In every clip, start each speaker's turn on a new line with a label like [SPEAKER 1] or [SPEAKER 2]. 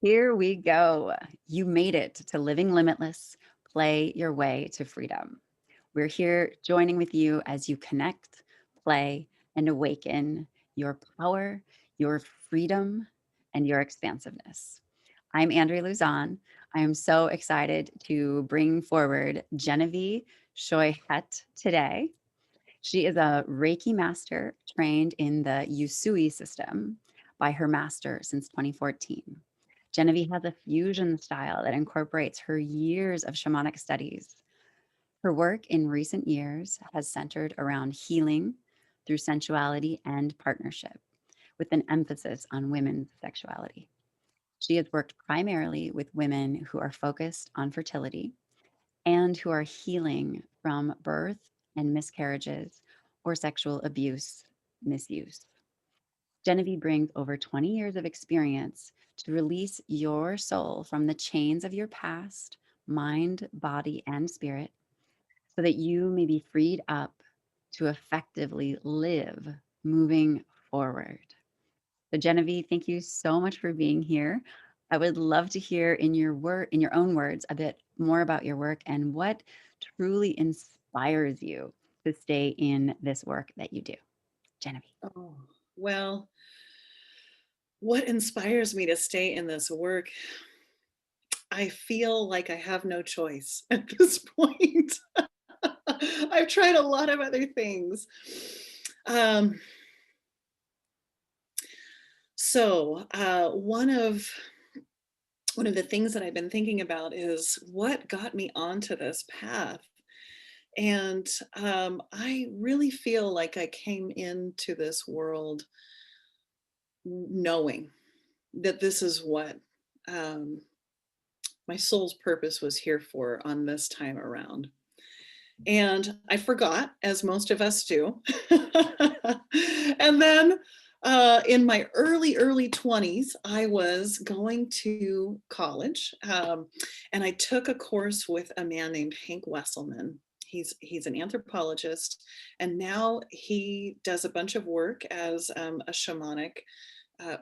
[SPEAKER 1] Here we go. You made it to living limitless. Play your way to freedom. We're here joining with you as you connect, play, and awaken your power, your freedom, and your expansiveness. I'm Andrea Luzon. I am so excited to bring forward Jenevie Shoykhet today. She is a Reiki master trained in the Usui system by her master since 2014. Genevieve has a fusion style that incorporates her years of shamanic studies. Her work in recent years has centered around healing through sensuality and partnership, with an emphasis on women's sexuality. She has worked primarily with women who are focused on fertility and who are healing from birth and miscarriages or sexual abuse, misuse. Genevieve brings over 20 years of experience to release your soul from the chains of your past, mind, body, and spirit, so that you may be freed up to effectively live moving forward. So Genevieve, thank you so much for being here. I would love to hear in your own words a bit more about your work and what truly inspires you to stay in this work that you do. Genevieve.
[SPEAKER 2] Oh, well, what inspires me to stay in this work? I feel like I have no choice at this point. I've tried a lot of other things. Um, one of the things that I've been thinking about is what got me onto this path. And I really feel like I came into this world knowing that this is what um, my soul's purpose was here for on this time around. And I forgot, as most of us do. And then in my early 20s, I was going to college, and I took a course with a man named Hank Wesselman. He's an anthropologist, and now he does a bunch of work as a shamanic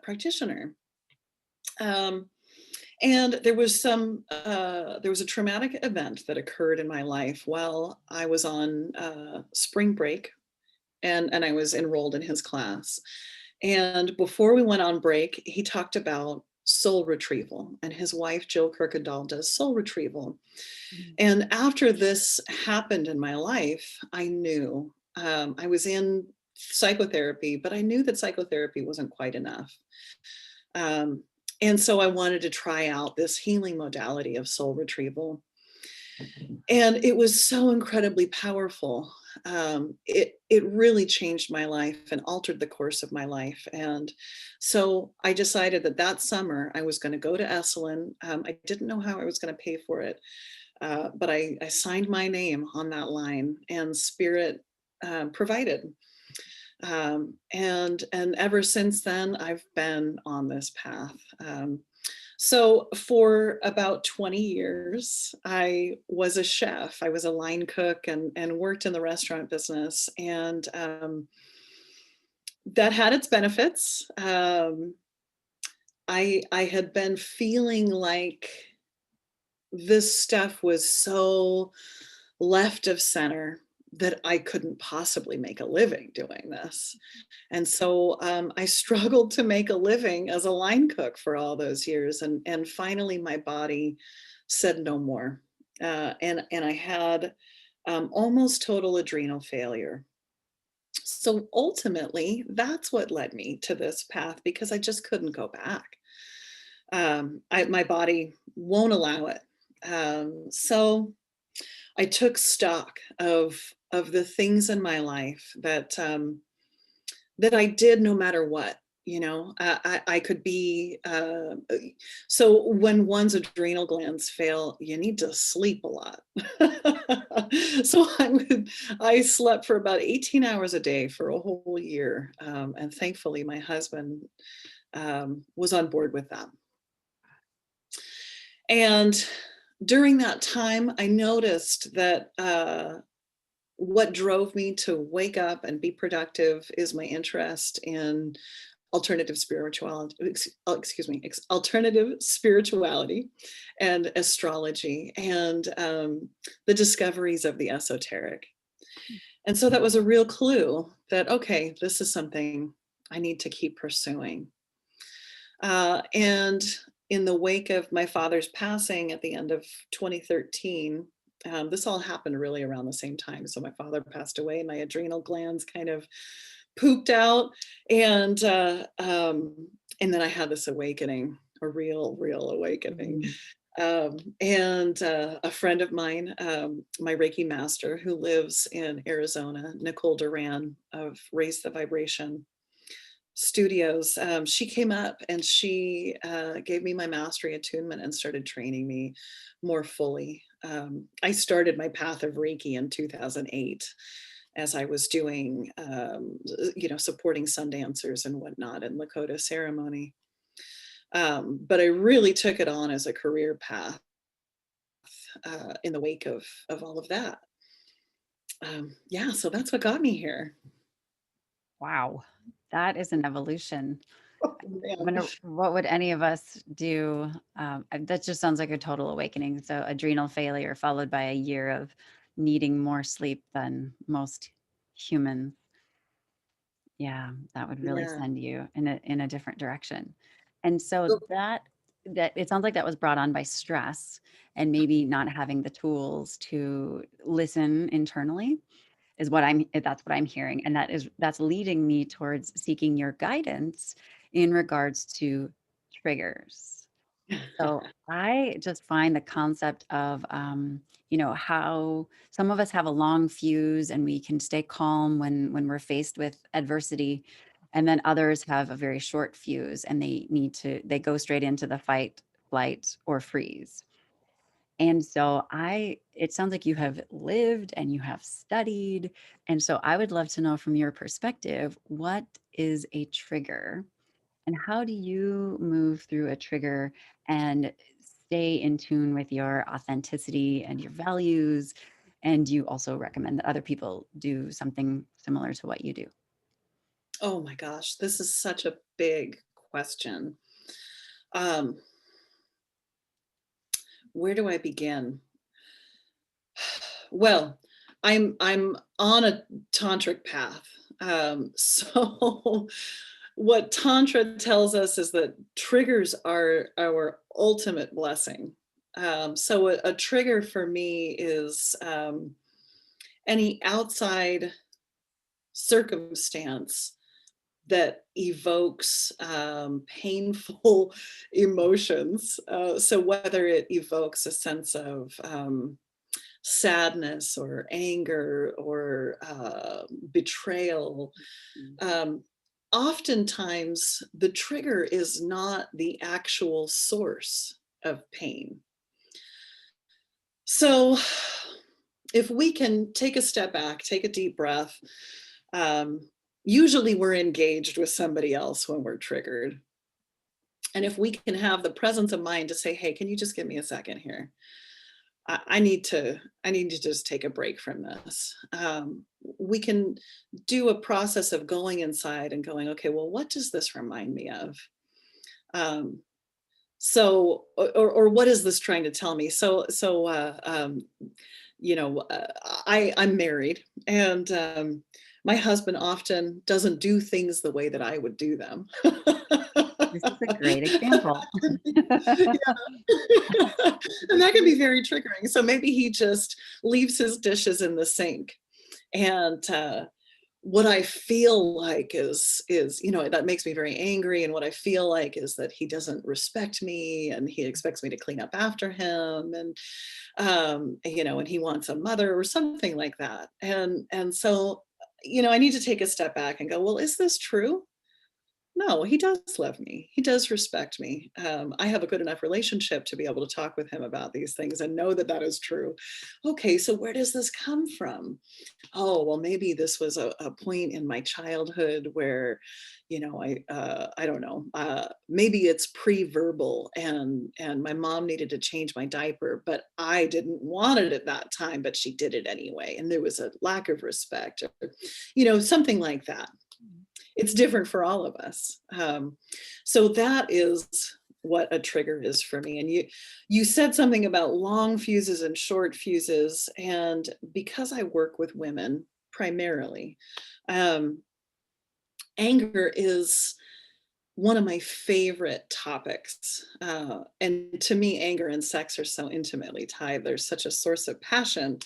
[SPEAKER 2] practitioner. Um, and there was a traumatic event that occurred in my life while I was on spring break, and I was enrolled in his class. And before we went on break, he talked about soul retrieval, and his wife, Jill Kirkendall, does soul retrieval.
[SPEAKER 1] Mhm.
[SPEAKER 2] And after this happened in my life, I knew I was in psychotherapy, but I knew that psychotherapy wasn't quite enough. Um, and so I wanted to try out this healing modality of soul retrieval. And it was so incredibly powerful. It really changed my life and altered the course of my life. And so I decided that that summer I was going to go to Esalen. I didn't know how I was going to pay for it, but I signed my name on that line, and Spirit provided. And ever since then, I've been on this path. So for about 20 years, I was a chef. I was a line cook and worked in the restaurant business. And that had its benefits. I had been feeling like this stuff was so left of center that I couldn't possibly make a living doing this. And so I struggled to make a living as a line cook for all those years. And finally, my body said no more. And I had almost total adrenal failure. So ultimately, that's what led me to this path, because I just couldn't go back. My body won't allow it. So I took stock of the things in my life that I did no matter what. You know, I could be, so when one's adrenal glands fail, you need to sleep a lot. So I slept for about 18 hours a day for a whole year. And thankfully my husband was on board with that. And during that time, I noticed that what drove me to wake up and be productive is my interest in alternative spirituality, alternative spirituality and astrology, and the discoveries of the esoteric. And so that was a real clue that, okay, this is something I need to keep pursuing. And in the wake of my father's passing at the end of 2013, this all happened really around the same time. So my father passed away, my adrenal glands kind of pooped out, and then I had this awakening, a real awakening.
[SPEAKER 1] Mhm.
[SPEAKER 2] A friend of mine, my Reiki master who lives in Arizona, Nicole Duran of Raise the Vibration Studios, she came up and she gave me my mastery attunement and started training me more fully. I started my path of Reiki in 2008 as I was doing, supporting sun dancers and whatnot in Lakota ceremony. But I really took it on as a career path in the wake of all of that. Yeah, so that's what got me here.
[SPEAKER 1] Wow, that is an evolution.
[SPEAKER 2] Oh,
[SPEAKER 1] I
[SPEAKER 2] man.
[SPEAKER 1] wonder what would any of us do? That just sounds like a total awakening. So adrenal failure followed by a year of needing more sleep than most humans. Yeah, that would really
[SPEAKER 2] Yeah.
[SPEAKER 1] send you in a different direction. And so
[SPEAKER 2] So
[SPEAKER 1] that it sounds like that was brought on by stress and maybe not having the tools to listen internally is what that's what I'm hearing. And that's leading me towards seeking your guidance in regards to triggers. So I just find the concept of, how some of us have a long fuse and we can stay calm when we're faced with adversity, and then others have a very short fuse and they go straight into the fight, flight, or freeze. And so it sounds like you have lived and you have studied. And so I would love to know from your perspective, what is a trigger? And how do you move through a trigger and stay in tune with your authenticity and your values? And you also recommend that other people do something similar to what you do.
[SPEAKER 2] oh my gosh, this is such a big question. Um, where do I begin? Well, I'm on a tantric path. So what tantra tells us is that triggers are our ultimate blessing. So a trigger for me is any outside circumstance that evokes painful emotions. So whether it evokes a sense of sadness or anger or betrayal,
[SPEAKER 1] Mm.
[SPEAKER 2] um, oftentimes the trigger is not the actual source of pain. So if we can take a step back, take a deep breath, um, usually we're engaged with somebody else when we're triggered. And if we can have the presence of mind to say, hey, can you just give me a second here? I need to just take a break from this. We can do a process of going inside and going, okay, well, what does this remind me of? Um, or what is this trying to tell me? I'm married, and my husband often doesn't do things the way that I would do them.
[SPEAKER 1] This is a great example.
[SPEAKER 2] Yeah. And that can be very triggering. So maybe he just leaves his dishes in the sink. And what I feel like is, that makes me very angry. And what I feel like is that he doesn't respect me and he expects me to clean up after him. And he wants a mother or something like that. And so, I need to take a step back and go, well, is this true? No, he does love me. He does respect me. I have a good enough relationship to be able to talk with him about these things and know that that is true. Okay, so where does this come from? Oh, well, maybe this was a point in my childhood where, I don't know. Maybe it's pre-verbal, and my mom needed to change my diaper, but I didn't want it at that time, but she did it anyway, and there was a lack of respect, or something like that. it's different for all of us. So that is what a trigger is for me. And you said something about long fuses and short fuses, and because I work with women primarily, um, anger is one of my favorite topics. And to me, anger and sex are so intimately tied. There's such a source of passion.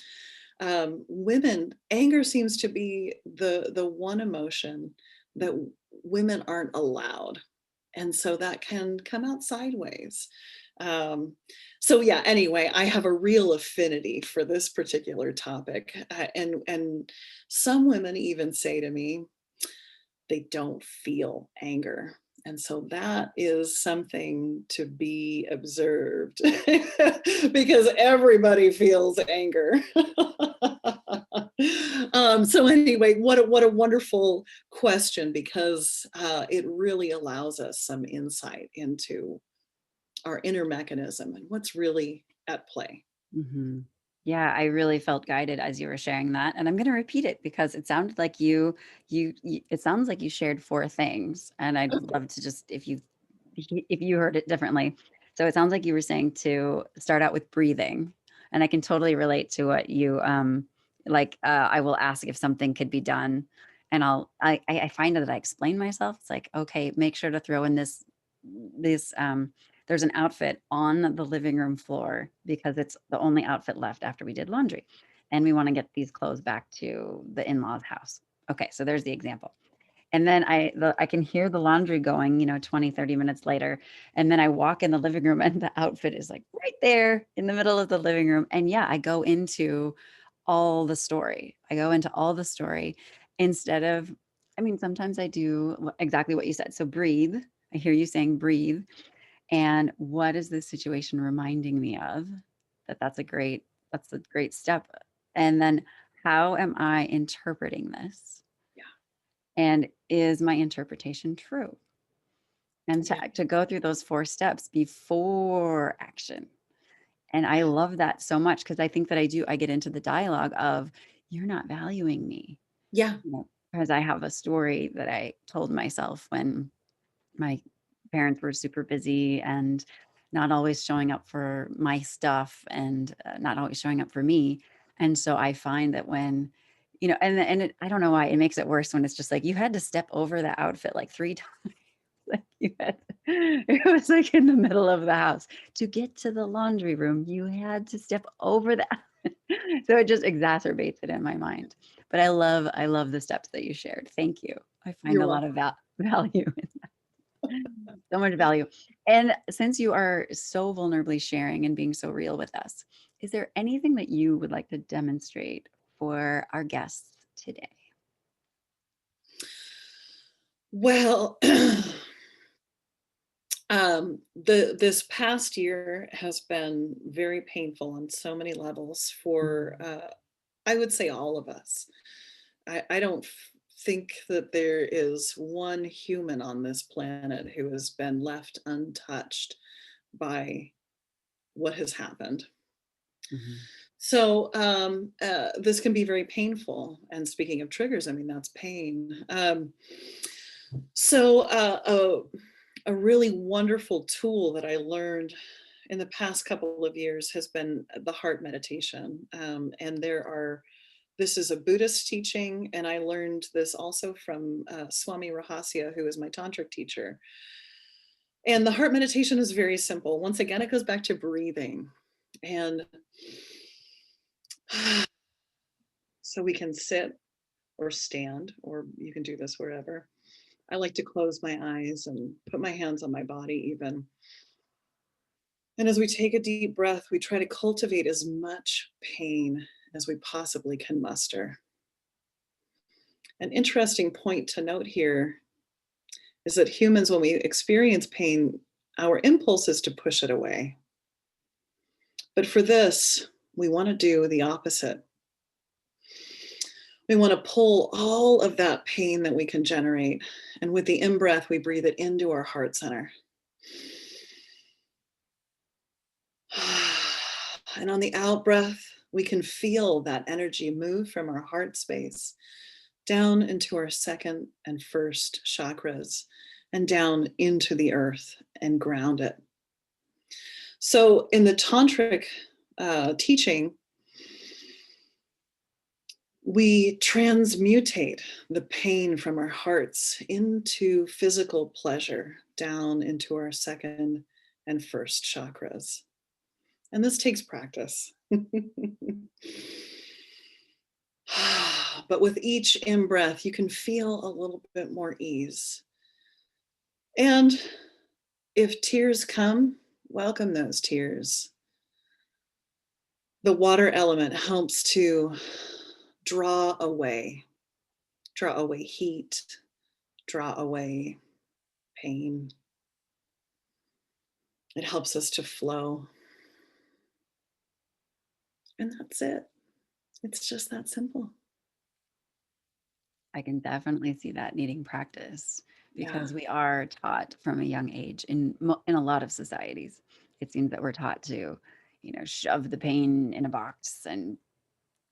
[SPEAKER 2] Women, anger seems to be the one emotion that women aren't allowed, and so that can come out sideways. Um, so yeah, anyway, I have a real affinity for this particular topic, and some women even say to me they don't feel anger. And so that is something to be observed because everybody feels anger. So anyway, what a wonderful question, because it really allows us some insight into our inner mechanism and what's really at play.
[SPEAKER 1] Mhm. Yeah, I really felt guided as you were sharing that, and I'm gonna repeat it because it sounded like you it sounds like you shared 4 things, and I'd
[SPEAKER 2] Okay.
[SPEAKER 1] love to just if you heard it differently. So it sounds like you were saying to start out with breathing, and I can totally relate to what you, I will ask if something could be done, and I find that I explain myself. It's like, "Okay, make sure to throw in this, there's an outfit on the living room floor because it's the only outfit left after we did laundry. And we want to get these clothes back to the in-laws house." Okay, so there's the example. And then I can hear the laundry going, 20, 30 minutes later. And then I walk in the living room and the outfit is like right there in the middle of the living room. And yeah, I go into all the story. I go into all the story instead of, I mean, sometimes I do exactly what you said. So breathe. I hear you saying breathe. And what is this situation reminding me of? That's a great step. And then how am I interpreting this?
[SPEAKER 2] Yeah.
[SPEAKER 1] And is my interpretation true? And
[SPEAKER 2] Yeah.
[SPEAKER 1] to go through those 4 steps before action. And I love that so much because I think that I get into the dialogue of, "You're not valuing me."
[SPEAKER 2] Yeah.
[SPEAKER 1] Because I have a story that I told myself when my parents were super busy and not always showing up for my stuff and not always showing up for me. And so I find that when, I don't know why it makes it worse when it's just like you had to step over the outfit like 3 times. Like it was like in the middle of the house to get to the laundry room. You had to step over that. So it just exacerbates it in my mind. But I love the steps that you shared. Thank you. I find
[SPEAKER 2] You're
[SPEAKER 1] a lot
[SPEAKER 2] welcome.
[SPEAKER 1] of value so much value. And since you are so vulnerably sharing and being so real with us, is there anything that you would like to demonstrate for our guests today?
[SPEAKER 2] Well, this past year has been very painful on so many levels for,
[SPEAKER 1] Mhm.
[SPEAKER 2] I would say, all of us. I don't think that there is one human on this planet who has been left untouched by what has happened.
[SPEAKER 1] Mhm.
[SPEAKER 2] So this can be very painful. And speaking of triggers, I mean, that's pain. So a really wonderful tool that I learned in the past couple of years has been the heart meditation. And this is a Buddhist teaching, and I learned this also from Swami Rahasya, who is my tantric teacher. And the heart meditation is very simple. Once again, it goes back to breathing. And so we can sit or stand, or you can do this wherever. I like to close my eyes and put my hands on my body, even. And as we take a deep breath, we try to cultivate as much pain as we possibly can muster. An interesting point to note here is that humans, when we experience pain, our impulse is to push it away. But for this, we want to do the opposite. We want to pull all of that pain that we can generate. And with the in breath, we breathe it into our heart center. And on the out breath, we can feel that energy move from our heart space down into our second and first chakras, and down into the earth and ground it. So in the tantric teaching, we transmutate the pain from our hearts into physical pleasure down into our second and first chakras. And this takes practice. But with each in breath, you can feel a little bit more ease. And if tears come, welcome those tears. The water element helps to draw away heat, draw away pain. It helps us to flow. And that's it. It's just that simple.
[SPEAKER 1] I can definitely see that needing practice
[SPEAKER 2] Yeah.
[SPEAKER 1] because we are taught from a young age in a lot of societies. It seems that we're taught to, shove the pain in a box and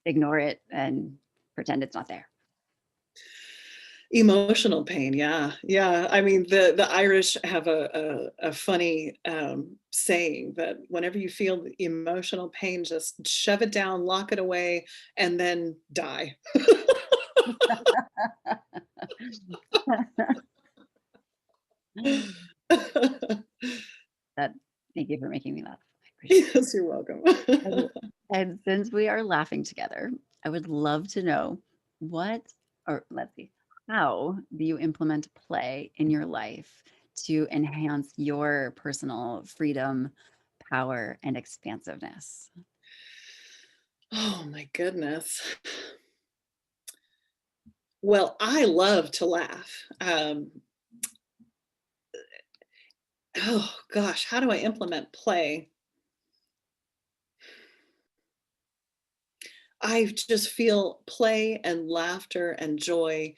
[SPEAKER 1] ignore it and pretend it's not there.
[SPEAKER 2] Emotional pain, yeah, yeah. I mean, the Irish have a funny saying that whenever you feel the emotional pain, just shove it down, lock it away, and then die.
[SPEAKER 1] That Thank you for making me laugh. I appreciate
[SPEAKER 2] Yes, you're welcome.
[SPEAKER 1] it. And since we are laughing together, I would love to know what, or let's see, how do you implement play in your life to enhance your personal freedom, power, and expansiveness?
[SPEAKER 2] Oh my goodness. Well, I love to laugh. Oh gosh, how do I implement play? I just feel play and laughter and joy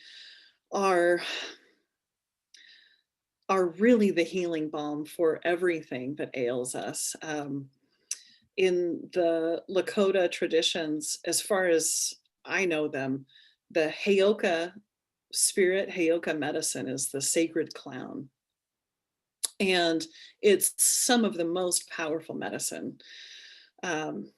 [SPEAKER 2] are really the healing balm for everything that ails us. In the Lakota traditions, as far as I know them, the Heyoka spirit, Heyoka medicine is the sacred clown. And it's some of the most powerful medicine. Um,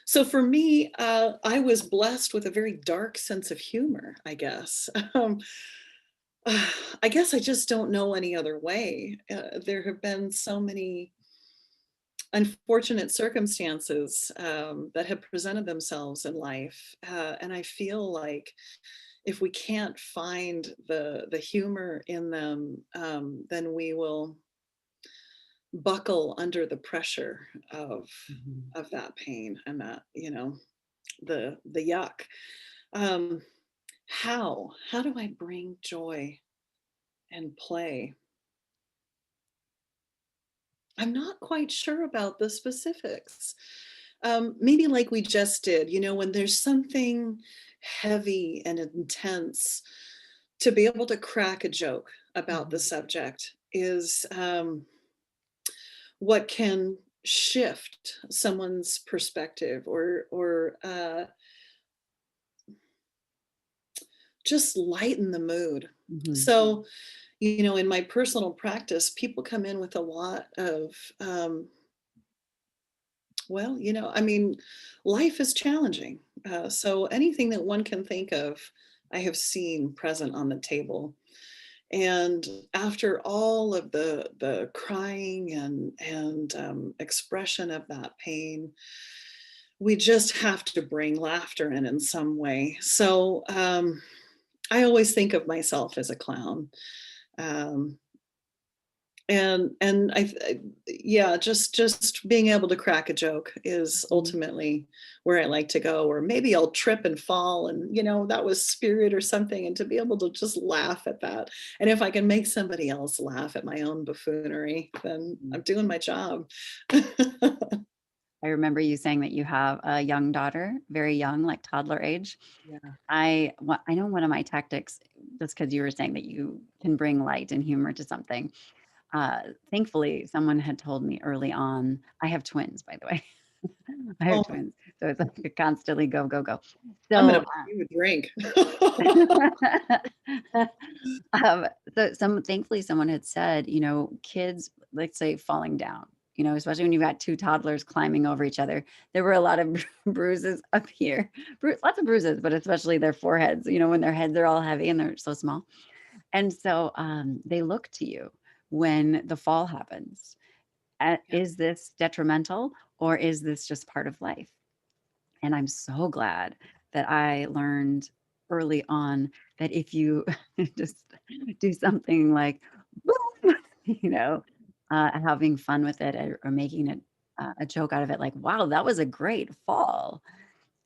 [SPEAKER 2] so for me, I was blessed with a very dark sense of humor, I guess. I guess I just don't know any other way. There have been so many unfortunate circumstances that have presented themselves in life, and I feel like if we can't find the humor in them, then we will buckle under the pressure
[SPEAKER 1] Mhm.
[SPEAKER 2] of that pain and that the yuck. Um, how do I bring joy and play? I'm not quite sure about the specifics. Maybe like we just did, when there's something heavy and intense, to be able to crack a joke about the
[SPEAKER 1] Mhm.
[SPEAKER 2] subject is what can shift someone's perspective or just lighten the mood.
[SPEAKER 1] Mhm.
[SPEAKER 2] So, in my personal practice, people come in with a lot of well, I mean, life is challenging. So anything that one can think of, I have seen present on the table. And after all of the crying and expression of that pain, we just have to bring laughter in some way. So I always think of myself as a clown. Um, and yeah, just being able to crack a joke is
[SPEAKER 1] Mhm.
[SPEAKER 2] ultimately where I like to go. Or maybe I'll trip and fall and that was spirit or something, and to be able to just laugh at that. And if I can make somebody else laugh at my own buffoonery, then I'm doing my job.
[SPEAKER 1] I remember you saying that you have a young daughter, very young, like toddler age.
[SPEAKER 2] Yeah.
[SPEAKER 1] I know one of my tactics, just because you were saying that you can bring light and humor to something. Thankfully, someone had told me early on. I have twins, by the way. I have
[SPEAKER 2] Oh,
[SPEAKER 1] twins, so it's like a constantly go, go, go.
[SPEAKER 2] I'm gonna
[SPEAKER 1] So,
[SPEAKER 2] buy you a drink.
[SPEAKER 1] um, so thankfully someone had said, kids, let's say falling down, especially when you've got two toddlers climbing over each other. There were a lot of bruises up here, lots of bruises, but especially their foreheads, when their heads are all heavy and they're so small. And so they look to you when the fall happens.
[SPEAKER 2] Yeah.
[SPEAKER 1] Is this detrimental or is this just part of life? And I'm so glad that I learned early on that if you just do something like, boom, having fun with it, or making it a joke out of it, like, wow, that was a great fall,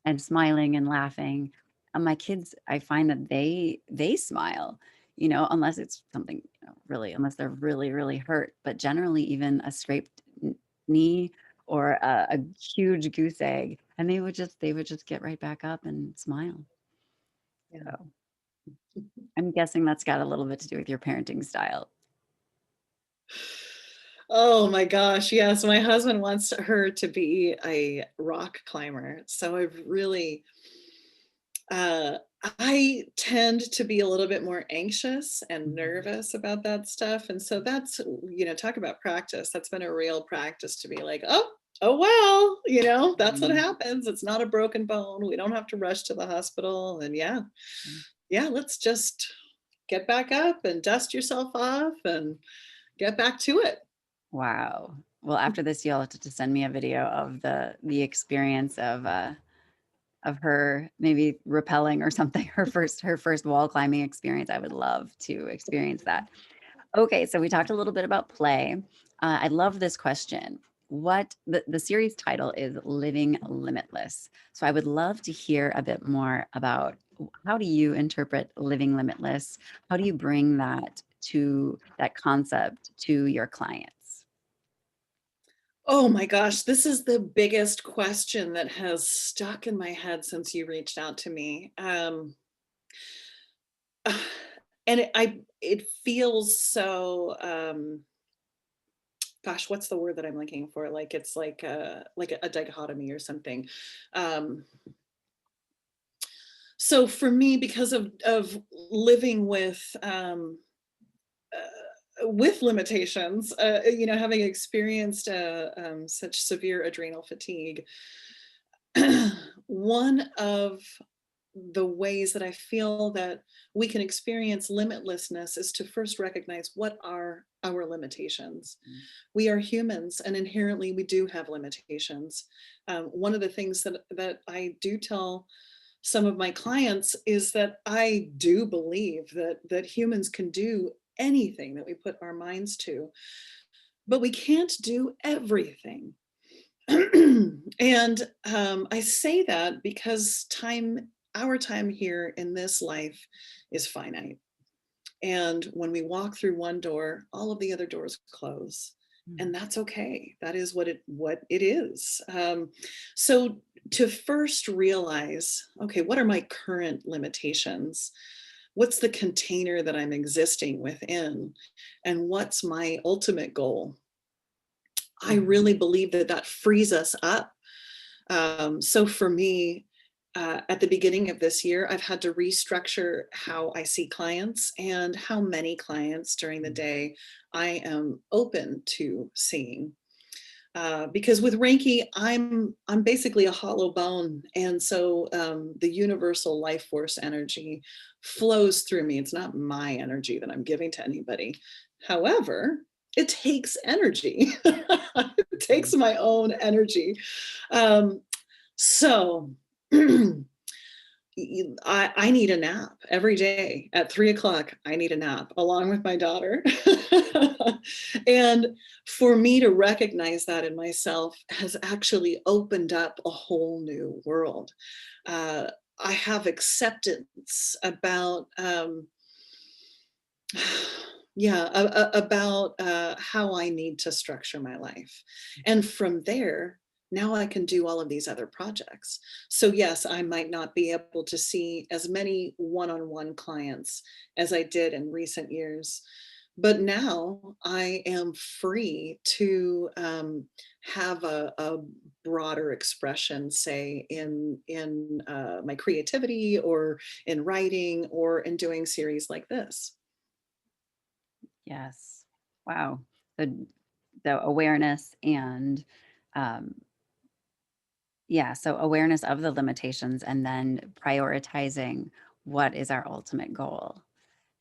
[SPEAKER 1] and smiling and laughing. My kids, I find that they smile, unless it's something, really, unless they're really, really hurt. But generally, even a scraped knee or a huge goose egg, and they would just get right back up and smile.
[SPEAKER 2] Yeah.
[SPEAKER 1] So I'm guessing that's got a little bit to do with your parenting style.
[SPEAKER 2] Oh my gosh, yes, my husband wants her to be a rock climber, so I've really uh, I tend to be a little bit more anxious and
[SPEAKER 1] Mhm.
[SPEAKER 2] nervous about that stuff, and so that's, talk about practice. That's been a real practice to be like, "Oh, oh, well, that's what
[SPEAKER 1] Mhm.
[SPEAKER 2] happens. It's not a broken bone. We don't have to rush to the hospital." And yeah, yeah, let's just get back up and dust yourself off and get back to it.
[SPEAKER 1] Wow. Well, after this, you'll have to send me a video of the experience of her maybe rappelling or something, her first wall climbing experience. I would love to experience that. Okay, so we talked a little bit about play. I love this question. The series title is Living Limitless. So I would love to hear a bit more about how do you interpret living limitless? How do you bring that concept to your clients?
[SPEAKER 2] Oh my gosh, this is the biggest question that has stuck in my head since you reached out to me. And it feels so, gosh, what's the word that I'm looking for? Like it's like a dichotomy or something. Um, so for me, because of living with limitations, having experienced such severe adrenal fatigue, one of the ways that I feel that we can experience limitlessness is to first recognize what are our limitations.
[SPEAKER 1] Mm.
[SPEAKER 2] We are humans, and inherently we do have limitations. One of the things that I do tell some of my clients is that I do believe that humans can do anything that we put our minds to, but we can't do everything. And I say that because our time here in this life is finite. And when we walk through one door, all of the other doors close. And
[SPEAKER 1] Mm.
[SPEAKER 2] that's okay. That is what it is. So to first realize, okay, what are my current limitations? What's the container that I'm existing within? And what's my ultimate goal? I
[SPEAKER 1] Mhm.
[SPEAKER 2] really believe that frees us up. So for me, at the beginning of this year, I've had to restructure how I see clients and how many clients during the
[SPEAKER 1] Mm.
[SPEAKER 2] day I am open to seeing. Because with Reiki, I'm basically a hollow bone, and so the universal life force energy flows through me. It's not my energy that I'm giving to anybody. However, it takes energy. It takes
[SPEAKER 1] Mm.
[SPEAKER 2] my own energy. Um, so I need a nap every day at 3 o'clock. I need a nap along with my daughter. And for me to recognize that in myself has actually opened up a whole new world. Uh, I have acceptance about, yeah, about how I need to structure my life. And from there, now I can do all of these other projects. So, yes, I might not be able to see as many one on one clients as I did in recent years. But now I am free to have a broader expression, say in my creativity or in writing or in doing series like this.
[SPEAKER 1] Yes. Wow. The awareness and, um, yeah, so awareness of the limitations and then prioritizing what is our ultimate goal.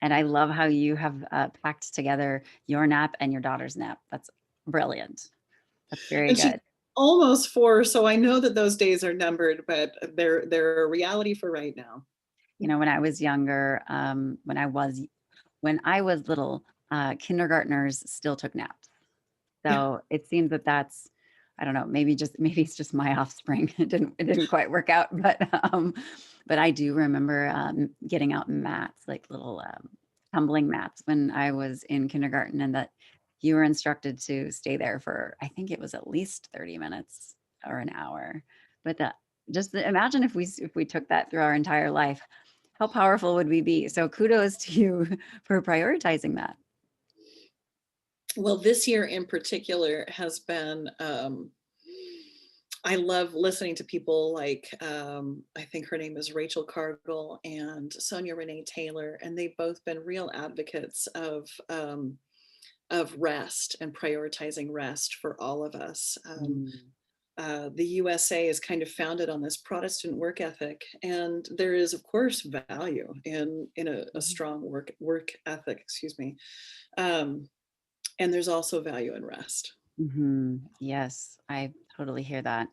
[SPEAKER 1] And I love how you have packed together your nap and your daughter's nap. That's brilliant. That's very
[SPEAKER 2] And she's
[SPEAKER 1] good.
[SPEAKER 2] almost 4, so I know that those days are numbered, but they're a reality for right now.
[SPEAKER 1] You know, when I was younger, when I was little, kindergartners still took naps. So it seems that that's, I don't know, maybe it's just my offspring. It didn't quite work out, but I do remember getting out mats, like little tumbling mats when I was in kindergarten, and that you were instructed to stay there for, I think it was at least 30 minutes or an hour. But imagine if we took that through our entire life, how powerful would we be? So kudos to you for prioritizing that.
[SPEAKER 2] Well, this year in particular has been, I love listening to people like, I think her name is Rachel Cargill and Sonia Renee Taylor, and they've both been real advocates of rest and prioritizing rest for all of us.
[SPEAKER 1] Mm,
[SPEAKER 2] The USA is kind of founded on this Protestant work ethic, and there is, of course, value in a
[SPEAKER 1] mhm.
[SPEAKER 2] strong work ethic. Excuse me. Um, and there's also value in rest.
[SPEAKER 1] Yes, I totally hear that.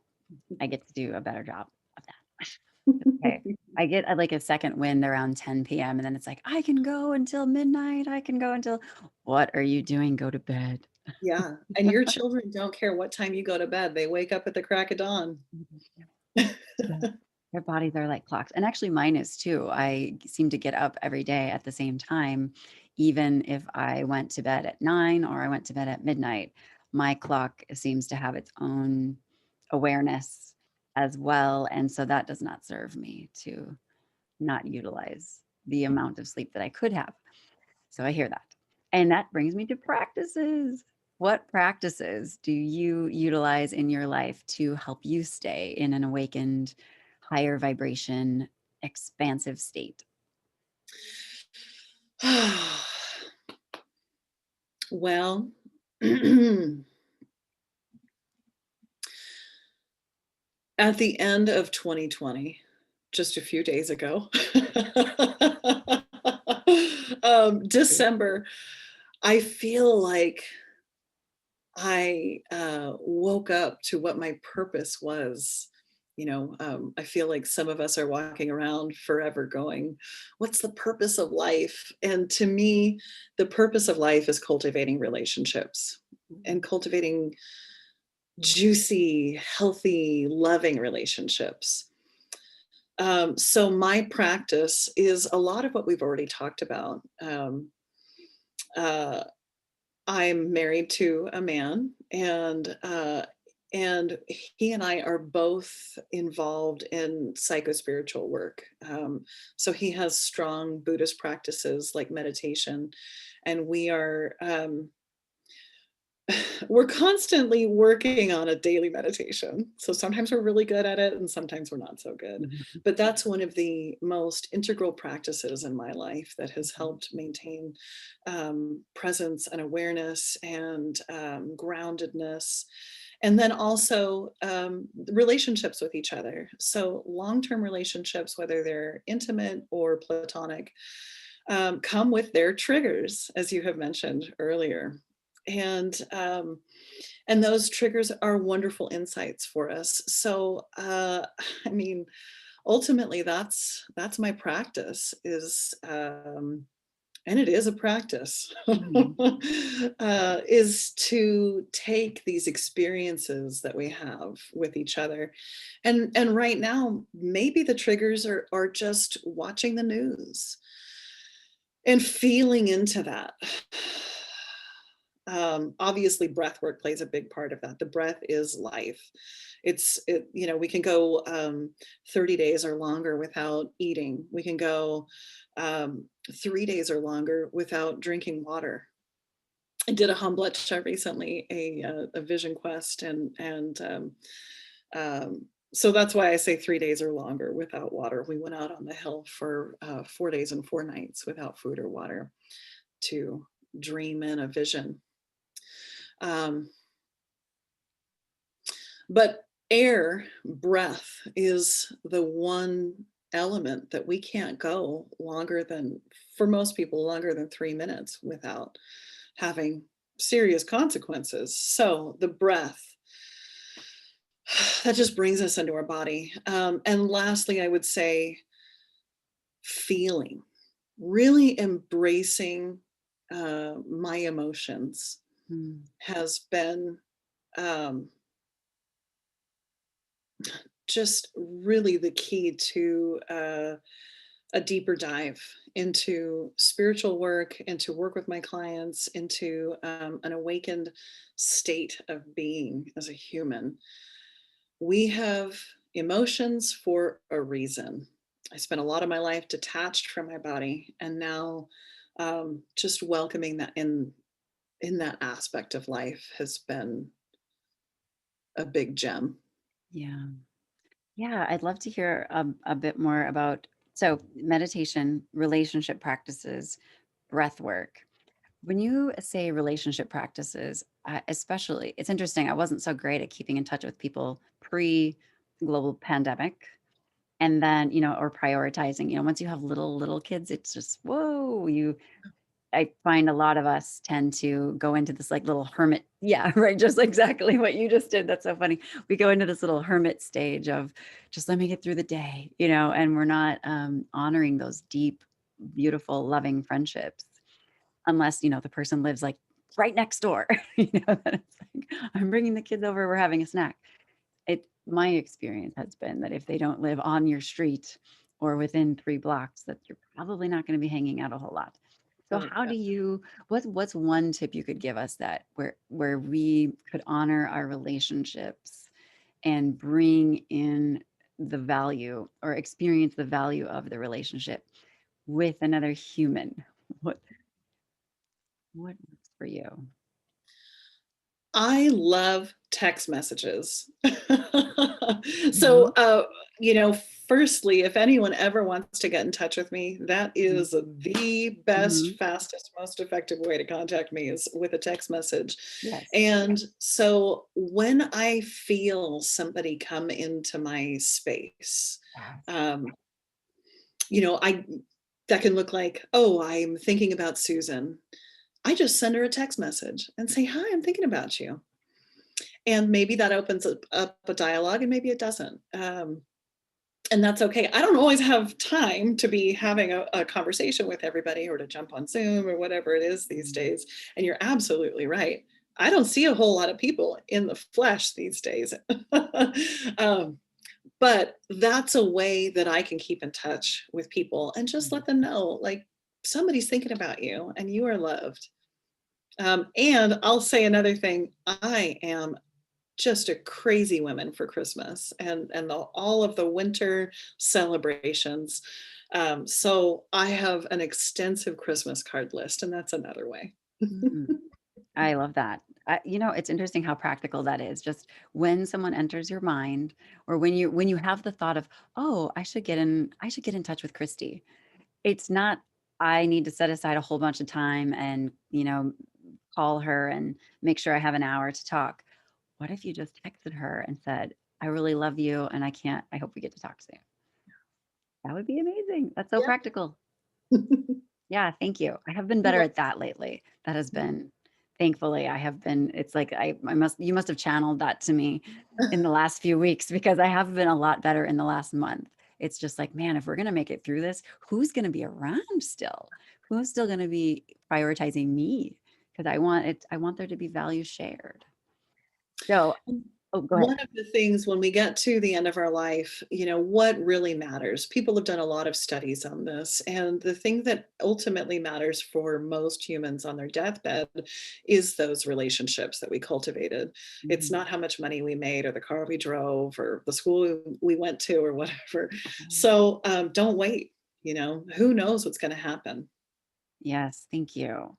[SPEAKER 1] I get to do a better job of that. Okay. I get like a second wind around 10 p.m. and then it's like, I can go until midnight. I can go until, what are you doing? Go to bed.
[SPEAKER 2] Yeah, and your children don't care what time you go to bed. They wake up at the crack of dawn.
[SPEAKER 1] Mhm. Yeah. Yeah. Their bodies are like clocks. And actually mine is too. I seem to get up every day at the same time, even if I went to bed at 9 or I went to bed at midnight. My clock seems to have its own awareness as well. And so that does not serve me to not utilize the amount of sleep that I could have. So I hear that. And that brings me to practices. What practices do you utilize in your life to help you stay in an awakened, higher vibration, expansive state?
[SPEAKER 2] Well, at the end of 2020, just a few days ago, December, I feel like I woke up to what my purpose was. I feel like some of us are walking around forever going, what's the purpose of life? And to me, the purpose of life is cultivating relationships and cultivating juicy, healthy, loving relationships. So my practice is a lot of what we've already talked about. Uh, I'm married to a man, and he and I are both involved in psychospiritual work. So he has strong Buddhist practices like meditation, and we're constantly working on a daily meditation. So sometimes we're really good at it and sometimes we're not so good.
[SPEAKER 1] Mhm.
[SPEAKER 2] But that's one of the most integral practices in my life that has
[SPEAKER 1] Mhm.
[SPEAKER 2] helped maintain presence and awareness and groundedness. And then also relationships with each other. So long term relationships, whether they're intimate or platonic, come with their triggers, as you have mentioned earlier. And and those triggers are wonderful insights for us. So I mean, ultimately, that's my practice is. And it is a practice,
[SPEAKER 1] Mhm.
[SPEAKER 2] is to take these experiences that we have with each other, and right now maybe the triggers are just watching the news and feeling into that. Obviously, breath work plays a big part of that. The breath is life. We can go 30 days or longer without eating. We can go 3 days or longer without drinking water. I did a hum blood shot recently, a vision quest, and So that's why I say 3 days or longer without water. We went out on the hill for 4 days and 4 nights without food or water to dream in a vision. Um, but air, breath is the one element that we can't go longer than, for most people, longer than 3 minutes without having serious consequences. So the breath, that just brings us into our body. And lastly, I would say feeling, really embracing my emotions
[SPEAKER 1] Mm.
[SPEAKER 2] has been um, just really the key to a deeper dive into spiritual work, into work with my clients, into an awakened state of being as a human. We have emotions for a reason. I spent a lot of my life detached from my body, and now just welcoming that in that aspect of life has been a big gem.
[SPEAKER 1] Yeah. Yeah, I'd love to hear a bit more about so meditation, relationship practices, breath work. When you say relationship practices, especially, it's interesting. I wasn't so great at keeping in touch with people pre global pandemic. And then, or prioritizing, once you have little kids, it's just, whoa, I find a lot of us tend to go into this like little hermit. Yeah, right. Just exactly what you just did. That's so funny. We go into this little hermit stage of just let me get through the day, and we're not honoring those deep, beautiful, loving friendships unless, the person lives like right next door, then it's like, I'm bringing the kids over, we're having a snack. My experience has been that if they don't live on your street or within 3 blocks, that you're probably not gonna be hanging out a whole lot. So
[SPEAKER 2] Oh,
[SPEAKER 1] how
[SPEAKER 2] yeah.
[SPEAKER 1] do you what's one tip you could give us that where we could honor our relationships and bring in the value or experience the value of the relationship with another human? What what works for you?
[SPEAKER 2] I love text messages. So,
[SPEAKER 1] Mhm,
[SPEAKER 2] firstly, if anyone ever wants to get in touch with me, that
[SPEAKER 1] mhm,
[SPEAKER 2] is the best,
[SPEAKER 1] mhm.
[SPEAKER 2] fastest, most effective way to contact me is with a text message.
[SPEAKER 1] Yes.
[SPEAKER 2] And so when I feel somebody come into my space,
[SPEAKER 1] Yes.
[SPEAKER 2] um, I that can look like, "Oh, I'm thinking about Susan." I just send her a text message and say, "Hi, I'm thinking about you." And maybe that opens up a dialogue and maybe it doesn't. And that's okay. I don't always have time to be having a conversation with everybody or to jump on Zoom or whatever it is these
[SPEAKER 1] Mhm.
[SPEAKER 2] days. And you're absolutely right. I don't see a whole lot of people in the flesh these days. um, but that's a way that I can keep in touch with people and just
[SPEAKER 1] Mhm.
[SPEAKER 2] let them know, like, somebody's thinking about you and you are loved. And I'll say another thing. I am just a crazy woman for Christmas and all of the winter celebrations. So I have an extensive Christmas card list, and that's another way.
[SPEAKER 1] Mhm. I love that. It's interesting how practical that is. Just when someone enters your mind, or when you have the thought of, oh, I should get in touch with Christy. It's not I need to set aside a whole bunch of time and call her and make sure I have an hour to talk. What if you just texted her and said, I really love you and I hope we get to talk soon. That would be amazing. That's so
[SPEAKER 2] Yeah.
[SPEAKER 1] practical. Yeah, thank you. I have been
[SPEAKER 2] You're
[SPEAKER 1] better
[SPEAKER 2] welcome.
[SPEAKER 1] at that lately. That has been thankfully, I have been it's like I must you must have channeled that to me in the last few weeks because I have been a lot better in the last month. It's just like, man, if we're gonna make it through this, who's gonna be around still? Who's still gonna be prioritizing me? Because I want there to be value shared. So oh, go ahead.
[SPEAKER 2] One of the things when we get to the end of our life, what really matters? People have done a lot of studies on this, and the thing that ultimately matters for most humans on their deathbed is those relationships that we cultivated. It's
[SPEAKER 1] Mhm.
[SPEAKER 2] not how much money we made or the car we drove or the school we went to or whatever.
[SPEAKER 1] Mhm.
[SPEAKER 2] So don't wait. Who knows what's going to happen?
[SPEAKER 1] Yes, thank you.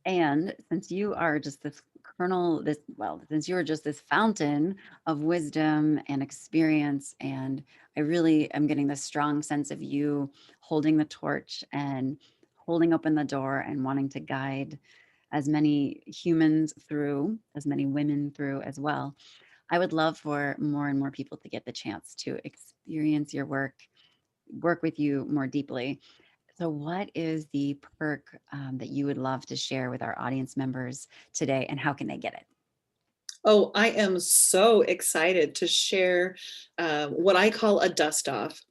[SPEAKER 1] And since you are just this eternal, this, well, since you are just this fountain of wisdom and experience, and I really am getting this strong sense of you holding the torch and holding open the door and wanting to guide as many humans through, as many women through as well. I would love for more and more people to get the chance to experience your work, work with you more deeply. So, what is the perk that you would love to share with our audience members today, and how can they get it?
[SPEAKER 2] Oh, I am so excited to share what I call a dust off.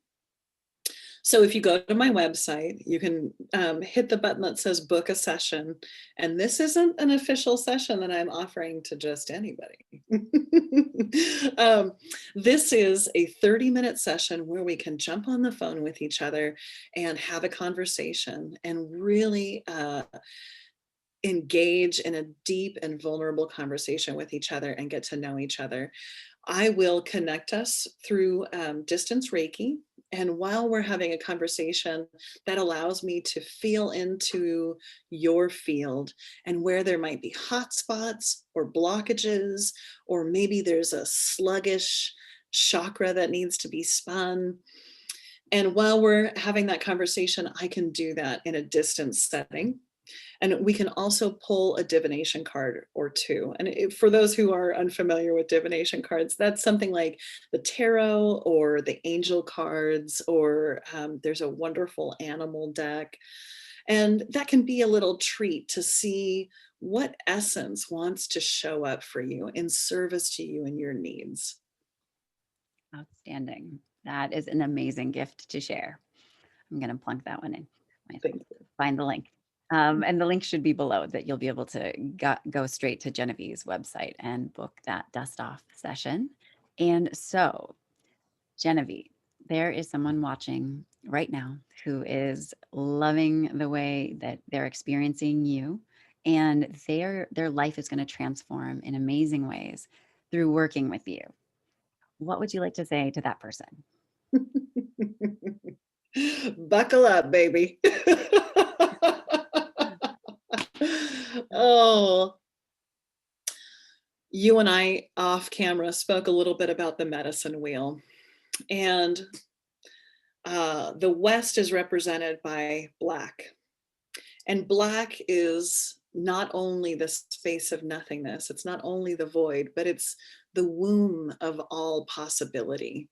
[SPEAKER 2] So if you go to my website, you can hit the button that says book a session. And this isn't an official session that I'm offering to just anybody. um, this is a 30-minute session where we can jump on the phone with each other and have a conversation and really engage in a deep and vulnerable conversation with each other and get to know each other. I will connect us through distance Reiki. And while we're having a conversation, that allows me to feel into your field and where there might be hot spots or blockages, or maybe there's a sluggish chakra that needs to be spun. And while we're having that conversation, I can do that in a distance setting. And we can also pull a divination card or two. And for those who are unfamiliar with divination cards, that's something like the tarot or the angel cards, or there's a wonderful animal deck. And that can be a little treat to see what essence wants to show up for you in service to you and your needs.
[SPEAKER 1] Outstanding. That is an amazing gift to share. I'm going to plunk that one in. Might as
[SPEAKER 2] Thank
[SPEAKER 1] well find the link. And the link should be below that you'll be able to go straight to Genevieve's website and book that dust off session. And so, Genevieve, there is someone watching right now who is loving the way that they're experiencing you, and their life is going to transform in amazing ways through working with you. What would you like to say to that person?
[SPEAKER 2] you. Buckle up, baby. Oh, you and I off camera spoke a little bit about the medicine wheel. And the West is represented by Black. And Black is not only the space of nothingness, it's not only the void, but it's the womb of all possibility.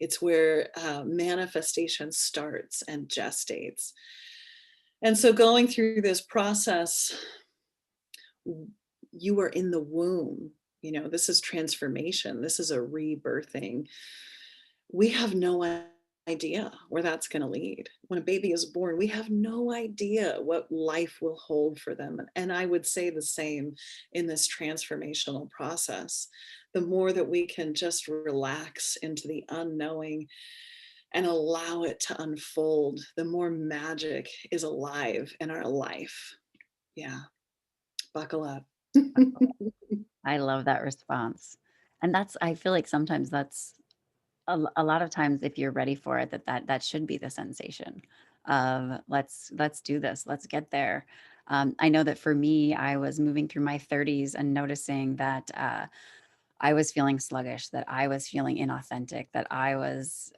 [SPEAKER 2] It's where manifestation starts and gestates. And so going through this process, you are in the womb. You know, this is transformation. This is a rebirthing. We have no idea where that's going to lead. When a baby is born, we have no idea what life will hold for them. And I would say the same in this transformational process. The more that we can just relax into the unknowing and allow it to unfold, the more magic is alive in our life. Yeah, buckle up.
[SPEAKER 1] I love that response. And that's, I feel like sometimes that's a lot of times, if you're ready for it, that should be the sensation of let's do this, let's get there. I know that for me, I was moving through my 30s and noticing that I was feeling sluggish, that I was feeling inauthentic, that I was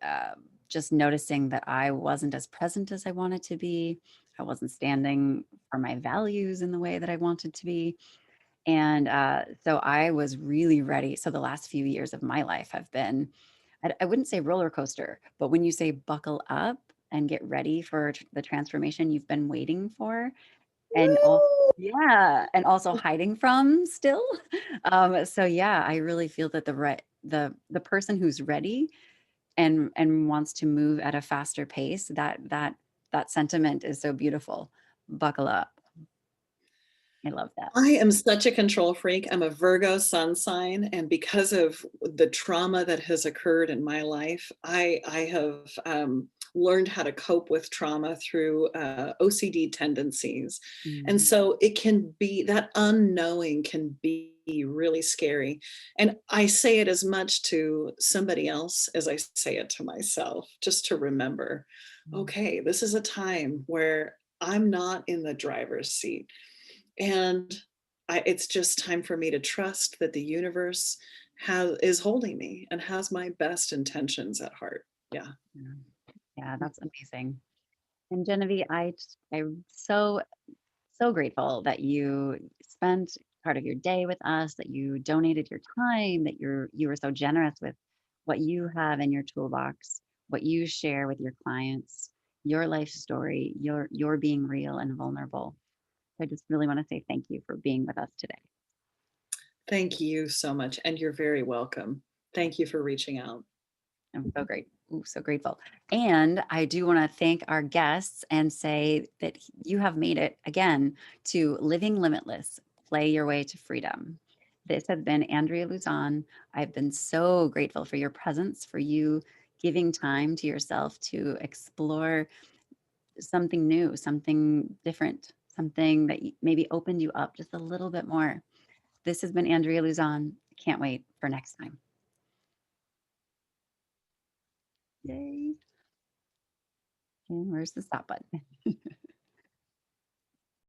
[SPEAKER 1] just noticing that I wasn't as present as I wanted to be. I wasn't standing for my values in the way that I wanted to be. And so I was really ready. So the last few years of my life have been, I wouldn't say roller coaster, but when you say buckle up and get ready for the transformation you've been waiting for, and all, yeah, and also hiding from still. So yeah, I really feel that the person who's ready and wants to move at a faster pace, that sentiment is so beautiful. Buckle up. I love that.
[SPEAKER 2] I am such a control freak. I'm a Virgo sun sign, and because of the trauma that has occurred in my life, I have learned how to cope with trauma through OCD tendencies. And
[SPEAKER 1] Mm.
[SPEAKER 2] so it can be that unknowing can be really scary. And I say it as much to somebody else as I say it to myself, just to remember,
[SPEAKER 1] Mm.
[SPEAKER 2] okay, this is a time where I'm not in the driver's seat. And it's just time for me to trust that the universe is holding me and has my best intentions at heart. Yeah.
[SPEAKER 1] Yeah, yeah, that's amazing. And Genevieve, I'm so grateful that you spent part of your day with us, that you donated your time, that you were so generous with what you have in your toolbox, what you share with your clients, your life story, your being real and vulnerable. I just really want to say thank you for being with us today.
[SPEAKER 2] Thank you so much, and you're very welcome. Thank you for reaching out.
[SPEAKER 1] I'm so great. Ooh, so grateful. And I do want to thank our guests and say that you have made it again to Living Limitless, Play Your Way to Freedom. This has been Andrea Luzon. I've been so grateful for your presence, for you giving time to yourself to explore something new, something different, something that maybe opened you up just a little bit more. This has been Andrea Luzon. Can't wait for next time. Yay. And where's the stop button?